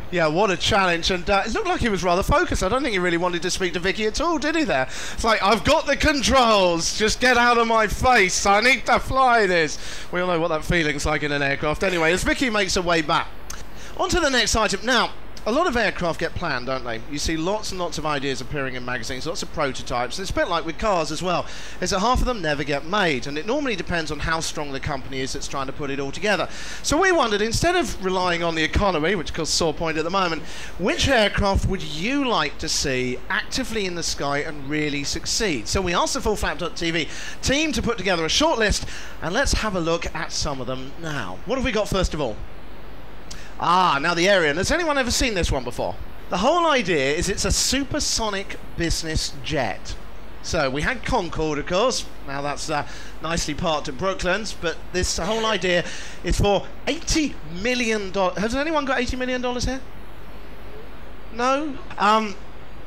Yeah, what a challenge, and it looked like he was rather focused. I don't think he really wanted to speak to Vicky at all, did he there? It's like, I've got the controls, just get out of my face, I need to fly this. We all know what that feeling's like in an aircraft. Anyway, as Vicky makes her way back, on to the next item. Now, a lot of aircraft get planned, don't they? You see lots and lots of ideas appearing in magazines, lots of prototypes. It's a bit like with cars as well, is that half of them never get made, and it normally depends on how strong the company is that's trying to put it all together. So we wondered, instead of relying on the economy, which costs sore point at the moment, which aircraft would you like to see actively in the sky and really succeed? So we asked the FullFlap.tv team to put together a short list, and let's have a look at some of them now. What have we got first of all? Ah, now the Aero. Has anyone ever seen this one before? The whole idea is it's a supersonic business jet. So we had Concorde, of course. Now that's nicely parked at Brooklands, but this whole idea is for $80 million. Has anyone got $80 million here? No?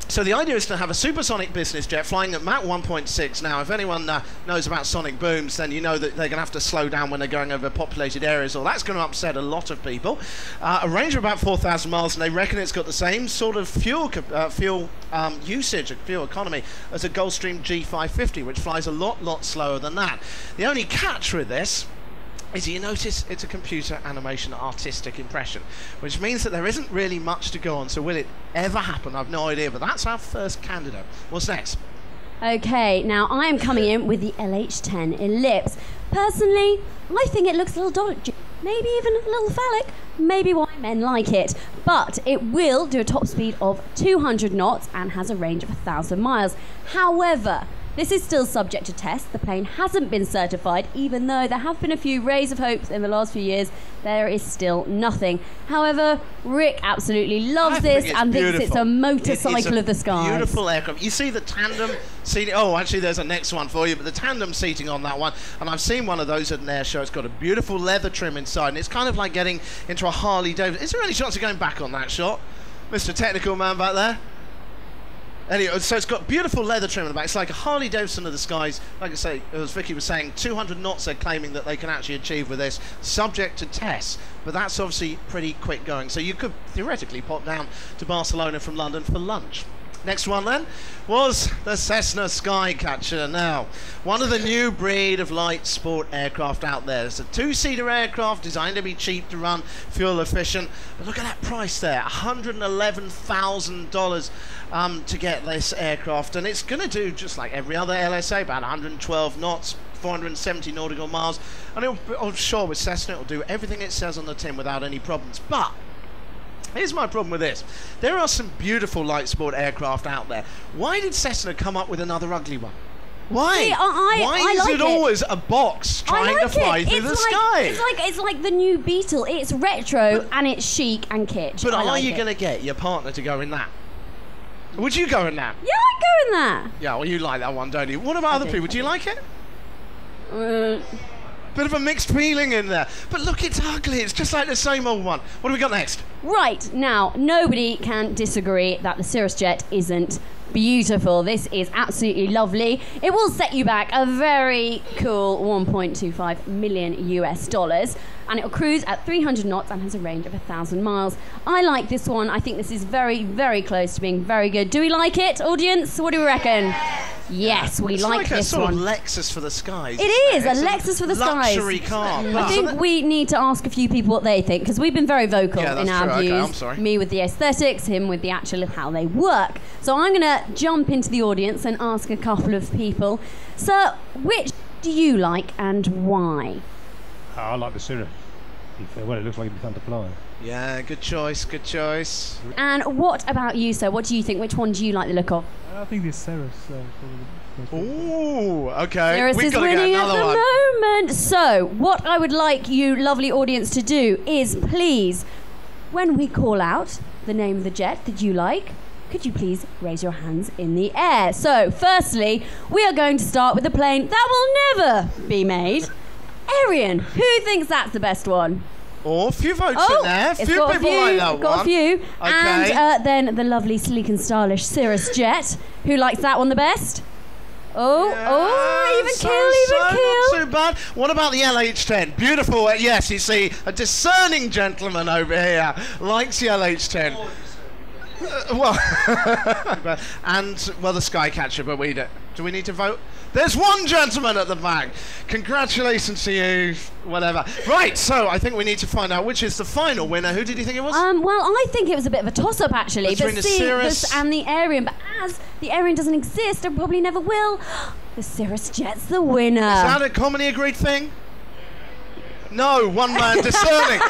So the idea is to have a supersonic business jet flying at Mach 1.6. Now, if anyone knows about sonic booms, then you know that they're going to have to slow down when they're going over populated areas, or that's going to upset a lot of people. A range of about 4,000 miles, and they reckon it's got the same sort of fuel usage, fuel economy, as a Gulfstream G550, which flies a lot slower than that. The only catch with this is you notice it's a computer animation artistic impression, which means that there isn't really much to go on. So will it ever happen? I've no idea, but that's our first candidate. What's next? Okay, now I am coming in with the LH-10 Ellipse. Personally, I think it looks a little dodgy, maybe even a little phallic, maybe why men like it. But it will do a top speed of 200 knots and has a range of 1,000 miles. However, this is still subject to test. The plane hasn't been certified, even though there have been a few rays of hope in the last few years. There is still nothing. However, Rick absolutely loves this and thinks it's a motorcycle of the skies. Beautiful aircraft. You see the tandem seating. Oh, actually, there's a next one for you, but the tandem seating on that one, and I've seen one of those at an air show. It's got a beautiful leather trim inside, and it's kind of like getting into a Harley Davidson. Is there any chance of going back on that shot, Mr. Technical Man back there? Anyway, so it's got beautiful leather trim in the back. It's like a Harley Davidson of the skies. Like I say, as Vicky was saying, 200 knots they're claiming that they can actually achieve with this, subject to tests. But that's obviously pretty quick going. So you could theoretically pop down to Barcelona from London for lunch. Next one then was the Cessna Skycatcher. Now, one of the new breed of light sport aircraft out there. It's a two-seater aircraft designed to be cheap to run, fuel efficient. But look at that price there, $111,000 to get this aircraft. And it's going to do just like every other LSA, about 112 knots, 470 nautical miles. And I'm sure with Cessna it'll do everything it says on the tin without any problems. But here's my problem with this. There are some beautiful light sport aircraft out there. Why did Cessna come up with another ugly one? Why? See, Why is it always a box trying to fly through the sky? It's like the new Beetle. It's retro and it's chic and kitsch. But are you going to get your partner to go in that? Would you go in that? Yeah, I'd go in that. Yeah, well, you like that one, don't you? What about other people? Do you like it? Bit of a mixed feeling in there. But look, it's ugly. It's just like the same old one. What do we got next? Right, now, nobody can disagree that the Cirrus jet isn't beautiful. This is absolutely lovely. It will set you back a very cool 1.25 million US dollars. And it will cruise at 300 knots and has a range of 1,000 miles. I like this one. I think this is very, very close to being very good. Do we like it, audience? What do we reckon? Yes, we like this one. It's like a sort of Lexus for the skies. It is, a Lexus for the skies. Luxury car. I think we need to ask a few people what they think, because we've been very vocal in our views. Okay, I'm sorry. Me with the aesthetics, him with the actual how they work. So I'm going to jump into the audience and ask a couple of people. Sir, which do you like and why? I like the Cirrus. Well, it looks like it'd be fun to fly. Yeah, good choice, good choice. And what about you, sir? What do you think? Which one do you like the look of? I think the Cirrus. Ooh, okay. Cirrus is winning at the moment. So, what I would like you, lovely audience, to do is please, when we call out the name of the jet that you like, could you please raise your hands in the air? So, firstly, we are going to start with the plane that will never be made. Arian, who thinks that's the best one? Oh, a few votes in there. A few people like that one. Got a few. Okay. And then the lovely, sleek and stylish Cirrus jet. Who likes that one the best? Oh, yeah, even kill. Not too bad. that? What about the LH10? Beautiful. Yes, you see, a discerning gentleman over here likes the LH10. Well, and, well, the Skycatcher, but do we need to vote? There's one gentleman at the back. Congratulations to you, whatever. Right, so I think we need to find out which is the final winner. Who did you think it was? Well, I think it was a bit of a toss-up, actually. Between the Cirrus and the Arian. But as the Arian doesn't exist and probably never will, the Cirrus jet's the winner. Is that a commonly agreed thing? No, one man discerning.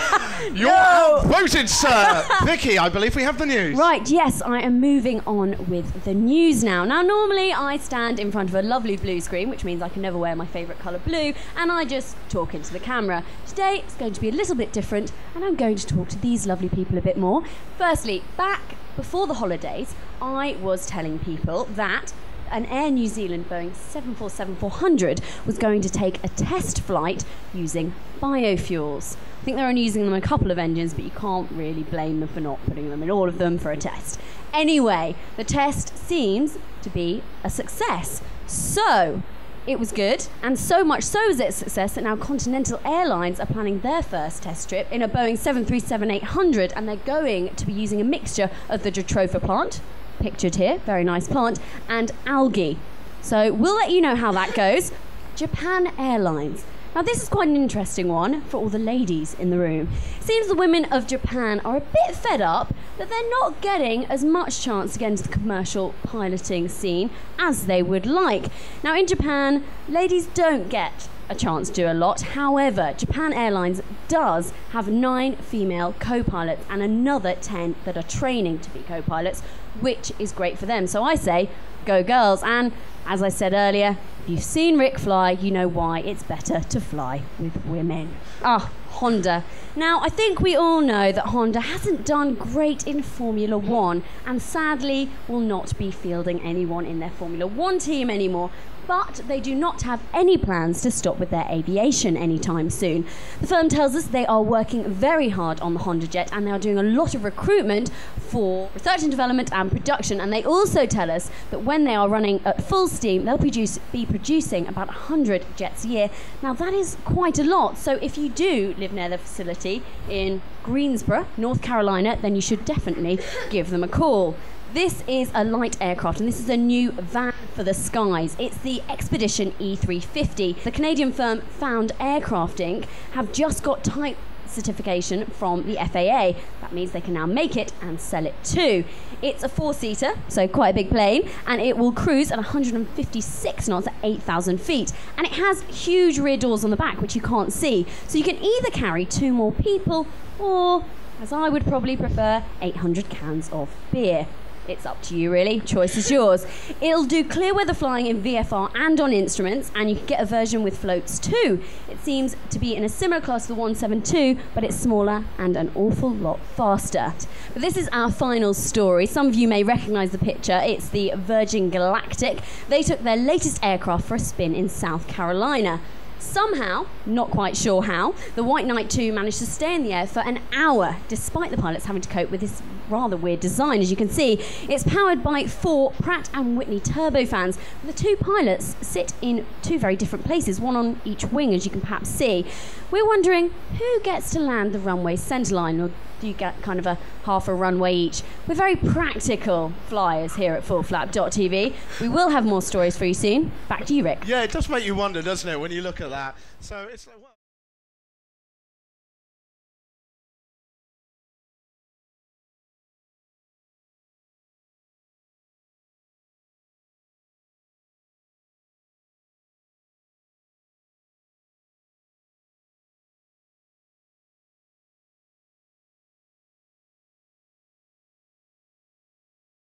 You're outvoted, sir. Vicky, I believe we have the news. Right, yes, I am moving on with the news now. Now, normally I stand in front of a lovely blue screen, which means I can never wear my favourite colour blue, and I just talk into the camera. Today, it's going to be a little bit different, and I'm going to talk to these lovely people a bit more. Firstly, back before the holidays, I was telling people that an Air New Zealand Boeing 747-400 was going to take a test flight using biofuels. I think they're only using them in a couple of engines, but you can't really blame them for not putting them in all of them for a test. Anyway, the test seems to be a success. So, it was good, and so much so is it a success that now Continental Airlines are planning their first test trip in a Boeing 737-800, and they're going to be using a mixture of the Jatropha plant, pictured here, very nice plant, and algae. So we'll let you know how that goes. Japan Airlines. Now this is quite an interesting one for all the ladies in the room. It seems the women of Japan are a bit fed up that they're not getting as much chance to get into the commercial piloting scene as they would like. Now in Japan, ladies don't get a chance to do a lot. However, Japan Airlines does have 9 female co-pilots and another 10 that are training to be co-pilots, which is great for them. So I say, go girls. And as I said earlier, if you've seen Rick fly, you know why it's better to fly with women. Honda. Now, I think we all know that Honda hasn't done great in Formula 1 and sadly will not be fielding anyone in their Formula 1 team anymore. But they do not have any plans to stop with their aviation anytime soon. The firm tells us they are working very hard on the Honda jet and they are doing a lot of recruitment for research and development and production. And they also tell us that when they are running at full steam, they'll be producing about 100 jets a year. Now that is quite a lot. So if you do live near the facility in Greensboro, North Carolina, then you should definitely give them a call. This is a light aircraft, and this is a new van for the skies. It's the Expedition E350. The Canadian firm Found Aircraft Inc. have just got type certification from the FAA. That means they can now make it and sell it too. It's a 4-seater, so quite a big plane, and it will cruise at 156 knots at 8,000 feet. And it has huge rear doors on the back, which you can't see. So you can either carry 2 more people, or, as I would probably prefer, 800 cans of beer. It's up to you, really. Choice is yours. It'll do clear weather flying in VFR and on instruments, and you can get a version with floats too. It seems to be in a similar class to the 172, but it's smaller and an awful lot faster. But this is our final story. Some of you may recognise the picture. It's the Virgin Galactic. They took their latest aircraft for a spin in South Carolina. Somehow, not quite sure how, the White Knight 2 managed to stay in the air for an hour, despite the pilots having to cope with this rather weird design. As you can see, it's powered by 4 Pratt & Whitney turbofans. The 2 pilots sit in 2 very different places, one on each wing, as you can perhaps see. We're wondering who gets to land the runway centerline, or do you get kind of a half a runway each? We're very practical flyers here at FullFlap.tv. We will have more stories for you soon. Back to you, Rick. Yeah, it does make you wonder, doesn't it, when you look at that. So it's like, well